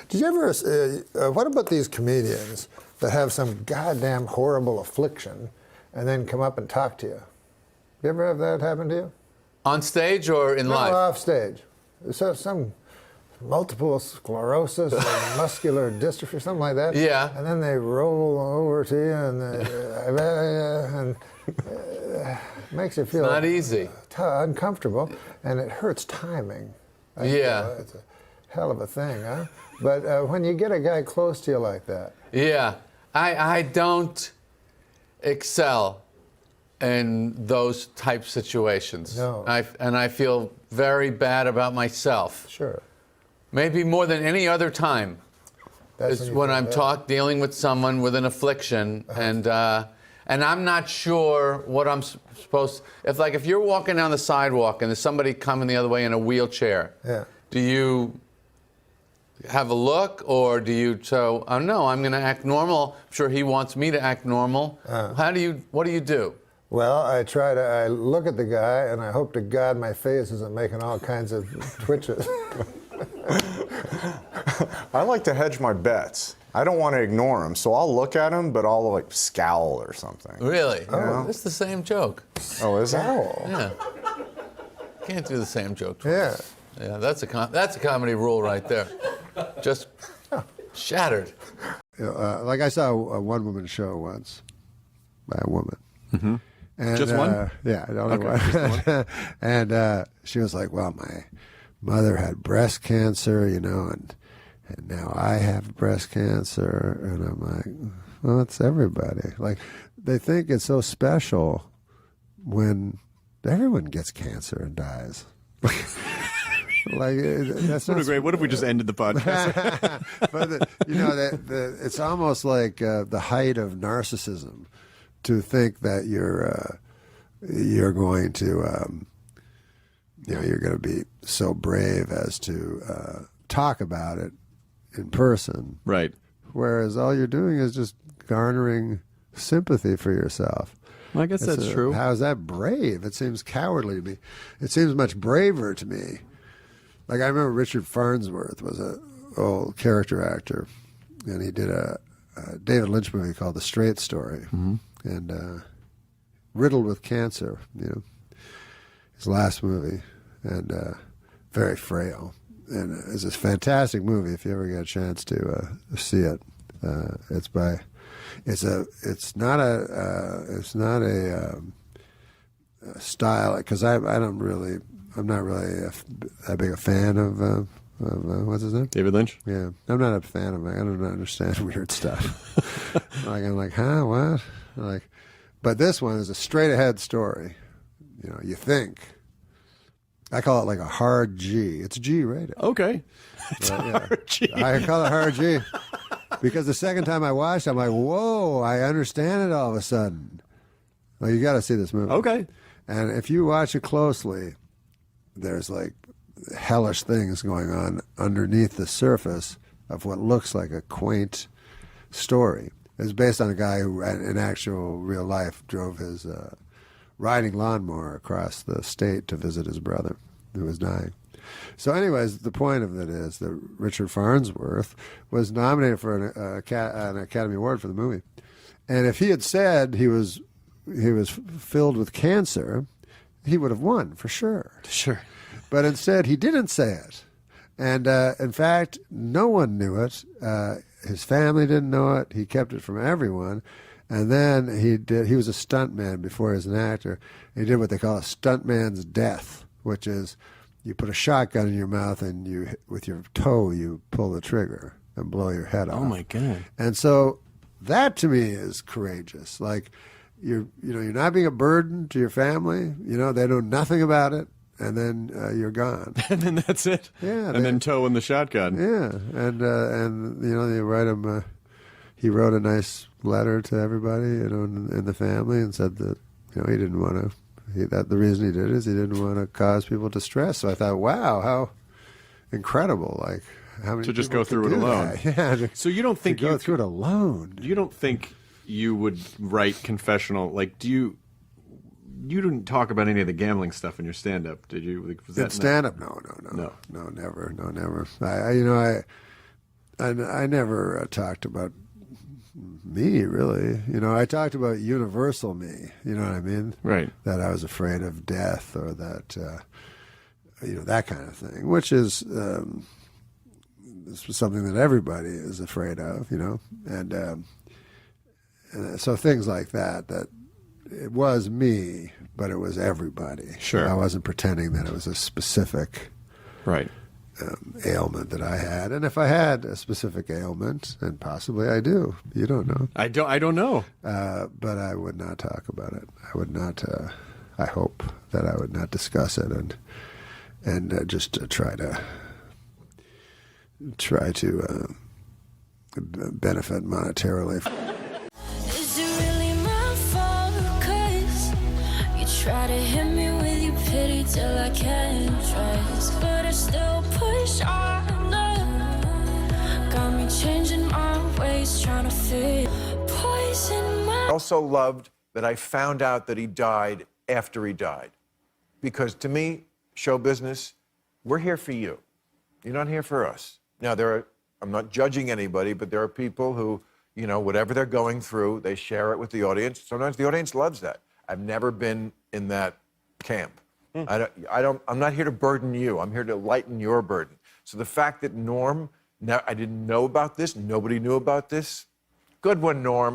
Did you ever, what about these comedians that have some goddamn horrible affliction and then come up and talk to you? You ever have that happen to you? On stage or in life? No, off stage. So some multiple sclerosis or muscular dystrophy, something like that. Yeah. And then they roll over to you and makes you feel It's not easy. Uncomfortable, and it hurts timing. Yeah. It's a hell of a thing, huh? But when you get a guy close to you like that. Yeah. I don't excel in those type situations. No. And I feel very bad about myself. Sure. Maybe more than any other time. That's Is you when feel I'm bad. dealing with someone with an affliction, and I'm not sure what I'm supposed. If you're walking down the sidewalk and there's somebody coming the other way in a wheelchair, Yeah. do you have a look, or do you oh no, I'm going to act normal? I'm sure he wants me to act normal. What do you do? Well, I look at the guy and I hope to God my face isn't making all kinds of twitches. I like to hedge my bets. I don't want to ignore him, so I'll look at him, but I'll like scowl or something. Really? Yeah. It's the same joke. Oh, is it? Yeah. Can't do the same joke twice. Yeah. Yeah, that's a comedy rule right there. Just shattered. You know, like I saw a one-woman show once by a woman. Mm-hmm. And, Just one? Yeah, only one. And she was like, well, my mother had breast cancer, you know, and now I have breast cancer. And I'm like, well, it's everybody. Like, they think it's so special when everyone gets cancer and dies. Like that's not What if we just ended the podcast? But you know, it's almost like the height of narcissism to think that you're going to you're going to be so brave as to talk about it in person, Right. whereas all you're doing is just garnering sympathy for yourself. Well, I guess that's true. How is that brave? It seems cowardly to me. It seems much braver to me. Like, I remember Richard Farnsworth was a old character actor, and he did a David Lynch movie called The Straight Story, and riddled with cancer, you know, his last movie, and very frail. And it's a fantastic movie if you ever get a chance to see it. It's not a style, because I'm not really that big a fan of what's his name? David Lynch? Yeah, I'm not a fan of it. I don't understand weird stuff. I'm like, huh, what? Like, but this one is a straight ahead story. You know, you think. I call it like a hard G. It's G rated. Okay. It's hard G. I call it hard G because the second time I watched it, I'm like, whoa, I understand it all of a sudden. Well, you got to see this movie. Okay. And if you watch it closely, there's like hellish things going on underneath the surface of what looks like a quaint story. It's based on a guy who, in actual real life, drove his riding lawnmower across the state to visit his brother who was dying. So anyways, the point of it is that Richard Farnsworth was nominated for an Academy Award for the movie. And if he had said he was filled with cancer, he would have won for sure. Sure. But instead, he didn't say it. And in fact, no one knew it. His family didn't know it. He kept it from everyone. And then he was a stuntman before he was an actor. He did what they call a stuntman's death, which is you put a shotgun in your mouth and with your toe you pull the trigger and blow your head off. Oh my God. And so that to me is courageous. Like you're not being a burden to your family. You know, they know nothing about it, and then you're gone. And then that's it. Yeah. And then toe in the shotgun. Yeah, and you know, they write him. He wrote a nice letter to everybody, you know, in the family, and said that, you know, he didn't want to. The reason he did it is he didn't want to cause people distress. So I thought, wow, how incredible! Like how many To just people go through could it do alone. that? Yeah. So you don't think to go through it alone? You don't think you would write confessional? Like, you didn't talk about any of the gambling stuff in your stand-up, did you? Like, was that In stand-up, no, never. I never talked about me, really. You know, I talked about universal me. You know what I mean? Right. That I was afraid of death, or that, you know, that kind of thing, which is something that everybody is afraid of, you know? And so things like that, that it was me, but it was everybody. Sure. I wasn't pretending that it was a specific Right. ailment that I had. And if I had a specific ailment, and possibly I do, you don't know. I don't know. But I would not talk about it. I would not. I hope that I would not discuss it, and just try to benefit monetarily. Is it really my fault? 'Cause you try to hit me with your pity till I can't trust, but I still push on. Got me changing my ways, trying to fit poison my. I also loved that I found out that he died after he died. Because to me, show business, we're here for you. You're not here for us. Now, I'm not judging anybody, but there are people who, you know, whatever they're going through, they share it with the audience. Sometimes the audience loves that. I've never been in that camp. I'm not here to burden you. I'm here to lighten your burden. So the fact that Norm, now I didn't know about this, nobody knew about this. Good one, Norm.